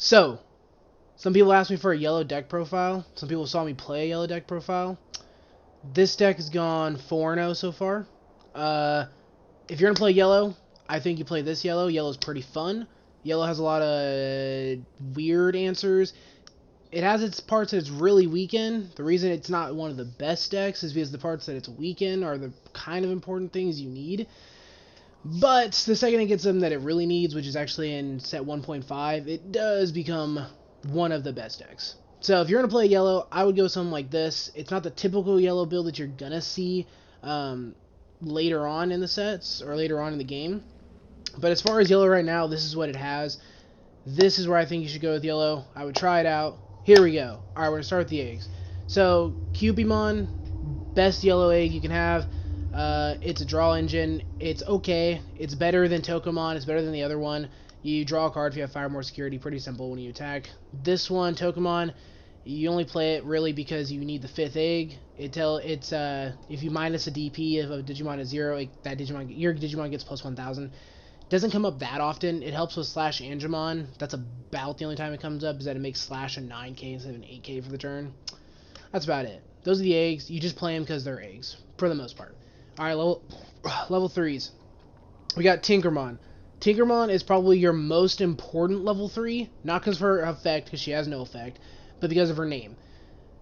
So, some people asked me for a yellow deck profile. Some people saw me play a yellow deck profile. This deck has gone 4-0 so far. If you're going to play yellow, I think you play this yellow. Yellow's pretty fun. Yellow has a lot of weird answers. It has its parts that it's really weak in. The reason it's not one of the best decks is because the parts that it's weak in are the kind of important things you need. But the second it gets them that it really needs, which is actually in set 1.5, it does become one of the best decks. So if you're going to play yellow, I would go something like this. It's not the typical yellow build that you're going to see later on in the sets or later on in the game. But as far as yellow right now, this is what it has. This is where I think you should go with yellow. I would try it out. Here we go. Alright, we're going to start with the eggs. So, Cupimon, best yellow egg you can have. It's a draw engine. It's okay. It's better than Tokamon. It's better than the other one. You draw a card if you have Fire More Security. Pretty simple when you attack. This one, Tokamon, you only play it really because you need the 5th egg. If you minus a DP of a Digimon at 0, your Digimon gets plus 1,000. Doesn't come up that often. It helps with Slash Angemon. That's about the only time it comes up, is that it makes Slash a 9k instead of an 8k for the turn. That's about it. Those are the eggs. You just play them because they're eggs, for the most part. Alright, level 3s. We got Tinkerman. Tinkerman is probably your most important level 3. Not because of her effect, because she has no effect, but because of her name.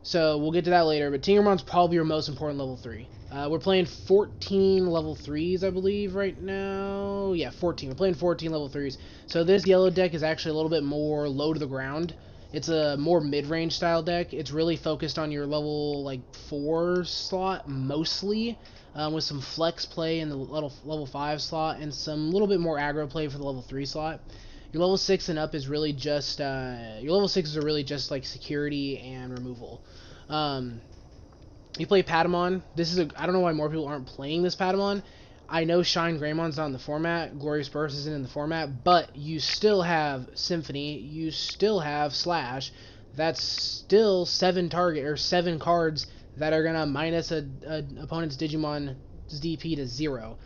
So, we'll get to that later, but Tinkermon's probably your most important level 3. We're playing 14 level 3s, I believe, right now. Yeah, 14. We're playing 14 level 3s. So this yellow deck is actually a little bit more low to the ground. It's a more mid-range style deck. It's really focused on your level 4 slot, mostly, with some flex play in the level 5 slot, and some little bit more aggro play for the level 3 slot. Your level 6 and up is really just, your level 6s are really just like security and removal. You play Patamon. I don't know why more people aren't playing this Patamon. I know Shine Greymon's not in the format, Glorious Burst isn't in the format, but you still have Symphony, you still have Slash. That's still 7 cards that are gonna minus an opponent's Digimon's DP to 0.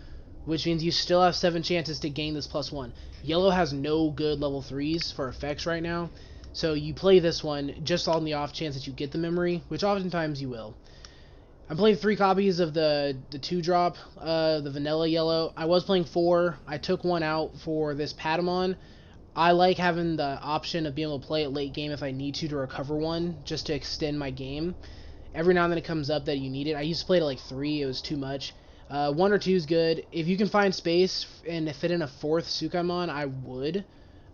Which means you still have 7 chances to gain this +1. Yellow has no good level 3s for effects right now, so you play this one just on the off chance that you get the memory, which oftentimes you will. I'm playing 3 copies of the 2-drop, the vanilla yellow. I was playing 4. I took one out for this Patamon. I like having the option of being able to play it late game if I need to recover one, just to extend my game. Every now and then it comes up that you need it. I used to play it at 3, it was too much. 1 or 2 is good. If you can find space and fit in a 4th Sukaimon, I would.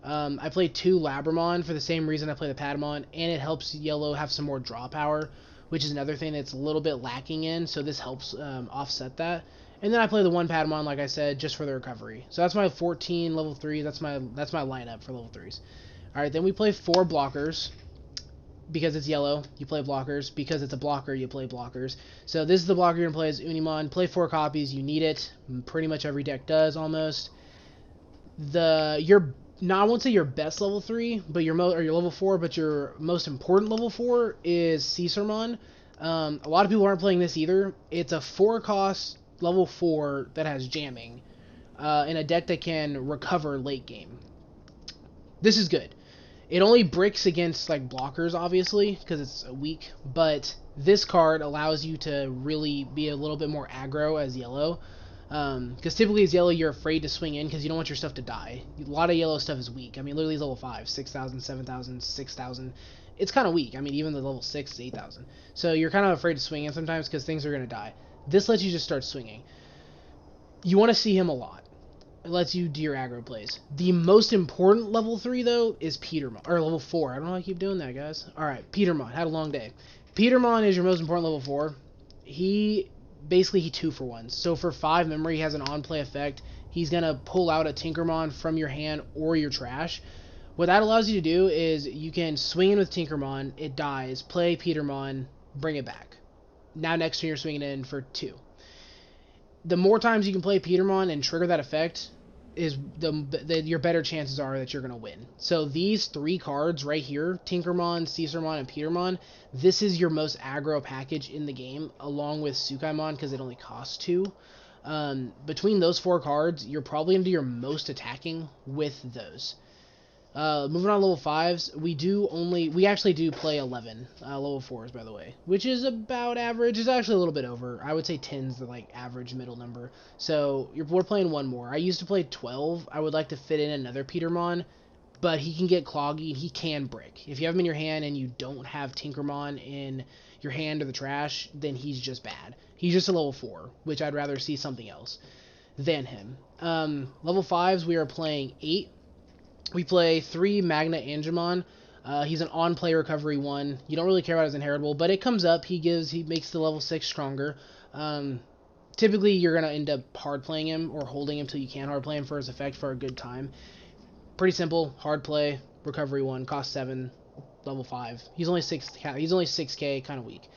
I played 2 Labramon for the same reason I play the Patamon, and it helps yellow have some more draw power, which is another thing that's a little bit lacking in, so this helps offset that. And then I play the 1 Patamon, like I said, just for the recovery. So that's my 14 level 3. That's my lineup for level 3s. Alright, then we play 4 blockers. Because it's yellow, you play blockers. Because it's a blocker, you play blockers. So this is the blocker you're going to play as Unimon. Play 4 copies, you need it. Pretty much every deck does, almost. I won't say your best level 3, but your level 4, but your most important level 4 is Caesarmon. A lot of people aren't playing this either. It's a 4-cost level 4 that has jamming. In a deck that can recover late game. This is good. It only bricks against blockers, obviously, because it's weak, but this card allows you to really be a little bit more aggro as yellow. Because typically as yellow, you're afraid to swing in because you don't want your stuff to die. A lot of yellow stuff is weak. I mean, literally level 5, 6,000, 7,000, 6,000. It's kind of weak. I mean, even the level 6 is 8,000. So you're kind of afraid to swing in sometimes because things are going to die. This lets you just start swinging. You want to see him a lot. It lets you do your aggro plays. The most important level 3, though, is Petermon. Or level 4. I don't know why I keep doing that, guys. Alright, Petermon. Had a long day. Petermon is your most important level 4. He 2-for-1s. So for 5 memory, he has an on-play effect. He's going to pull out a Tinkermon from your hand or your trash. What that allows you to do is you can swing in with Tinkermon, it dies, play Petermon, bring it back. Now next turn you're swinging in for 2. The more times you can play Petermon and trigger that effect, is your better chances are that you're going to win. So these 3 cards right here, Tinkermon, Caesarmon, and Petermon, this is your most aggro package in the game, along with Sukaimon, because it only costs 2. Between those 4 cards, you're probably going to do your most attacking with those. Moving on to level 5s, we actually do play 11 level 4s, by the way, which is about average. It's actually a little bit over. I would say 10's the like average middle number. So we're playing one more. I used to play 12. I would like to fit in another Petermon, but he can get cloggy. He can brick. If you have him in your hand and you don't have Tinkermon in your hand or the trash, then he's just bad. He's just a level 4, which I'd rather see something else than him. Level 5s, we are playing 8. We play 3 Magna Angemon. He's an on-play recovery 1. You don't really care about his inheritable, but it comes up. He makes the level 6 stronger. Typically, you're going to end up hard playing him or holding him till you can hard play him for his effect for a good time. Pretty simple. Hard play, recovery 1, cost 7, level 5. He's only 6k, kind of weak.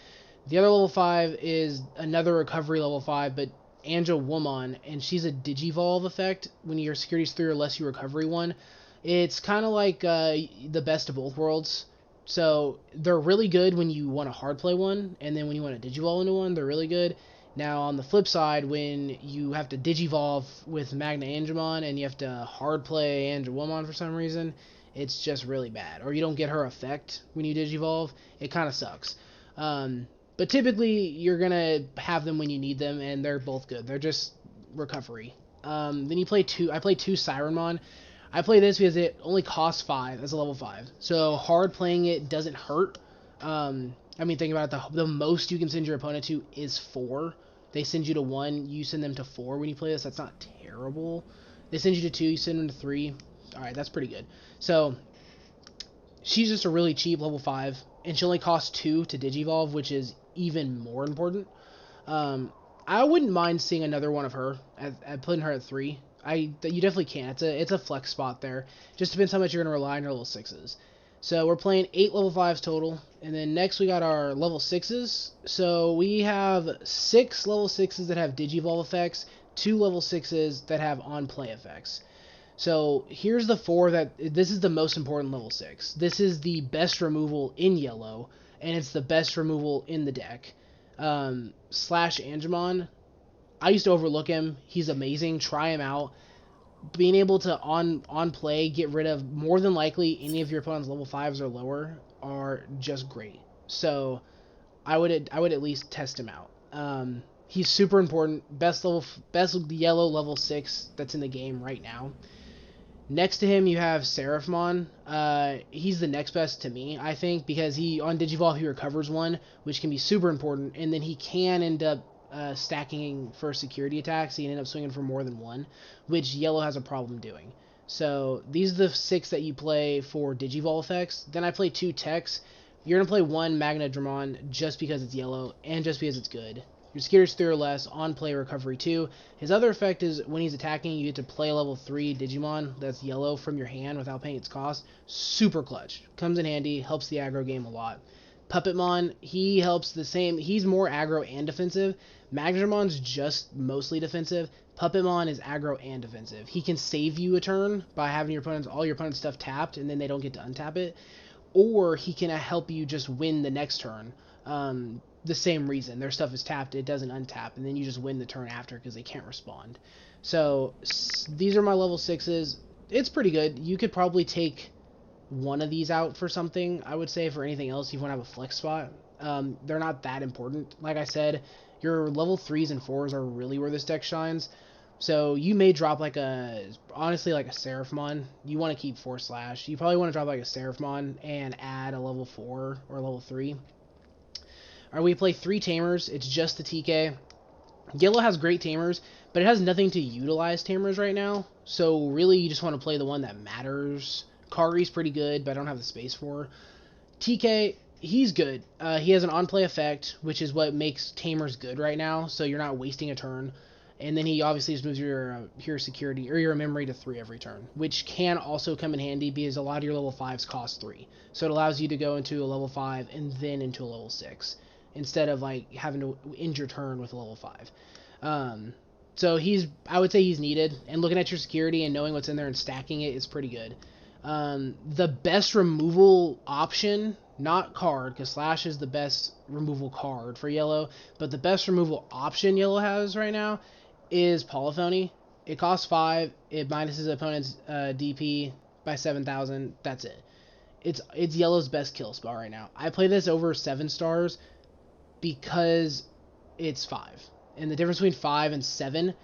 The other level 5 is another recovery level 5, but Angewomon, and she's a Digivolve effect. When your security's 3 or less, you recovery 1. It's kind of like the best of both worlds. So they're really good when you want to hard play one, and then when you want to Digivolve into one, they're really good. Now on the flip side, when you have to Digivolve with Magna Angemon and you have to hard play Angewomon for some reason, it's just really bad. Or you don't get her effect when you Digivolve, it kind of sucks. But typically you're gonna have them when you need them, and they're both good. They're just recovery. Then you play I play 2 Sirenmon. I play this because it only costs 5 as a level 5. So hard playing it doesn't hurt. I mean, think about it. The most you can send your opponent to is 4. They send you to 1. You send them to 4 when you play this. That's not terrible. They send you to 2. You send them to 3. Alright, that's pretty good. So she's just a really cheap level 5. And she only costs 2 to Digivolve, which is even more important. I wouldn't mind seeing another one of her. At putting her at 3. You definitely can. It's a flex spot there. Just depends how much you're going to rely on your level 6s. So we're playing 8 level 5s total. And then next we got our level 6s. So we have 6 level 6s that have Digivolve effects. 2 level 6s that have on-play effects. So here's the 4 this is the most important level 6. This is the best removal in yellow. And it's the best removal in the deck. Slash Angemon. I used to overlook him. He's amazing. Try him out. Being able to on play get rid of more than likely any of your opponent's level 5s or lower are just great. So I would at least test him out. He's super important. Best yellow level 6 that's in the game right now. Next to him you have Seraphmon. He's the next best to me, I think, because on Digivolve he recovers 1, which can be super important, and then he can end up stacking for security attacks. He ended up swinging for more than 1, which yellow has a problem doing. So these are the 6 that you play for Digivolve effects. Then I play 2 techs. You're going to play 1 Magna Dramon just because it's yellow and just because it's good. Your security's 3 or less, on play recovery 2. His other effect is when he's attacking, you get to play a level 3 Digimon that's yellow from your hand without paying its cost. Super clutch. Comes in handy, helps the aggro game a lot. Puppetmon, he helps the same. He's more aggro and defensive. Magnamon's just mostly defensive. Puppetmon is aggro and defensive. He can save you a turn by having all your opponent's stuff tapped, and then they don't get to untap it. Or he can help you just win the next turn. The same reason. Their stuff is tapped, it doesn't untap, and then you just win the turn after because they can't respond. So these are my level 6s. It's pretty good. You could probably take one of these out for something, I would say. For anything else, you want to have a flex spot. They're not that important. Like I said, your level 3s and 4s are really where this deck shines. So you may drop honestly like a Seraphmon. You want to keep 4 slash. You probably want to drop like a Seraphmon and add a level 4 or level 3. Alright, we play 3 Tamers. It's just the TK. Yellow has great Tamers, but it has nothing to utilize Tamers right now. So really you just want to play the one that matters. Kari's pretty good, but I don't have the space for. TK, he's good. He has an on-play effect, which is what makes Tamers good right now, so you're not wasting a turn. And then he obviously just moves your security or your memory to 3 every turn, which can also come in handy because a lot of your level 5s cost 3. So it allows you to go into a level 5 and then into a level 6 instead of like having to end your turn with a level 5. So I would say he's needed, and looking at your security and knowing what's in there and stacking it is pretty good. The best removal option, not card, because Slash is the best removal card for yellow, but the best removal option yellow has right now is Polyphony. It costs 5, it minuses opponent's DP, by 7,000. That's it. It's yellow's best kill spell right now. I play this over 7 stars because it's 5. And the difference between 5 and 7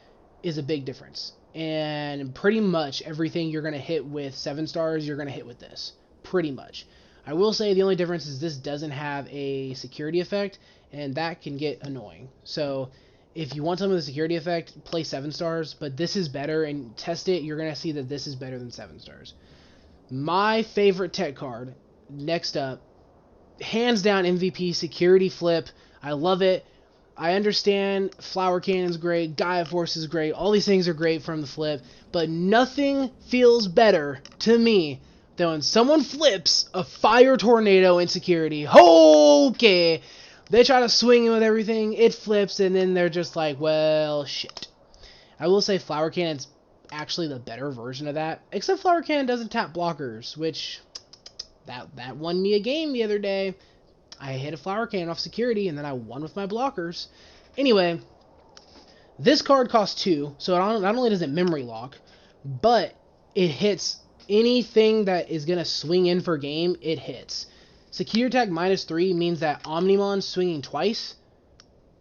is a big difference. And pretty much everything you're going to hit with 7 stars, you're going to hit with this. Pretty much. I will say the only difference is this doesn't have a security effect, and that can get annoying. So if you want something with a security effect, play 7 stars, but this is better, and test it, you're going to see that this is better than 7 stars. My favorite tech card, next up, hands down MVP, security flip. I love it. I understand Flower Cannon's great, Gaia Force is great, all these things are great from the flip, but nothing feels better to me than when someone flips a Fire Tornado in security. Okay, they try to swing in with everything, it flips, and then they're just like, well, shit. I will say Flower Cannon's actually the better version of that, except Flower Cannon doesn't tap blockers, which that won me a game the other day. I hit a Flower Cannon off security, and then I won with my blockers. Anyway, this card costs 2, so it not only does it memory lock, but it hits anything that is going to swing in for game, it hits. Secure attack -3 means that Omnimon swinging twice?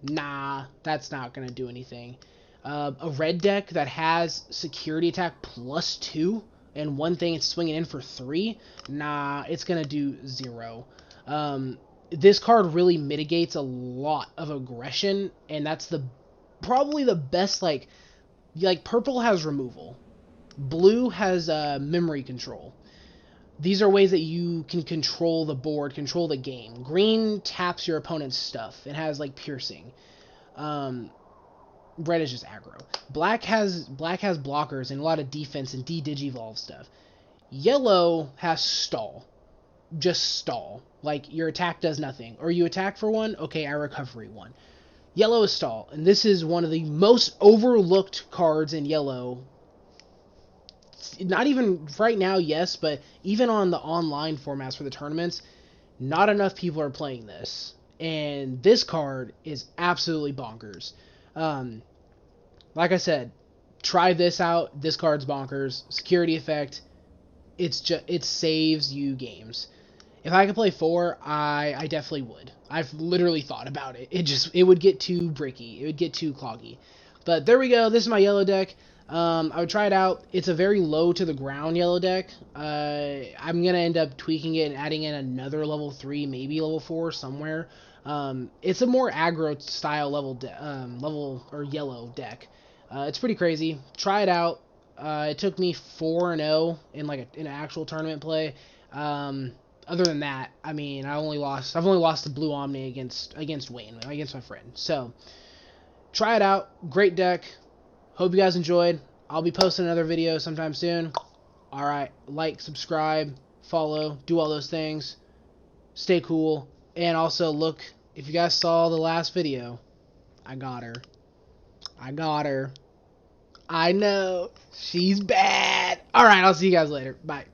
Nah, that's not going to do anything. A red deck that has security attack +2, and one thing it's swinging in for 3? Nah, it's going to do 0. This card really mitigates a lot of aggression, and that's probably the best, like purple has removal. Blue has memory control. These are ways that you can control the board, control the game. Green taps your opponent's stuff. It has, like, piercing. Red is just aggro. Black has blockers and a lot of defense and de-digivolve stuff. Yellow has stall. Just stall. Like, your attack does nothing. Or you attack for 1, okay, I recovery 1. Yellow is stall, and this is one of the most overlooked cards in yellow. Not even right now, yes, but even on the online formats for the tournaments, not enough people are playing this. And this card is absolutely bonkers. Like I said, try this out. This card's bonkers. Security effect, it saves you games. If I could play 4, I definitely would. I've literally thought about it. It would get too bricky. It would get too cloggy. But there we go. This is my yellow deck. I would try it out. It's a very low to the ground yellow deck. I'm going to end up tweaking it and adding in another level 3, maybe level 4 somewhere. It's a more aggro style level or yellow deck. It's pretty crazy. Try it out. It took me 4-0 in an actual tournament play. Other than that, I mean, I've only lost the Blue Omni against Wayne, against my friend. So, try it out. Great deck. Hope you guys enjoyed. I'll be posting another video sometime soon. Alright, like, subscribe, follow, do all those things. Stay cool. And also, look, if you guys saw the last video, I got her. I know. She's bad. Alright, I'll see you guys later. Bye.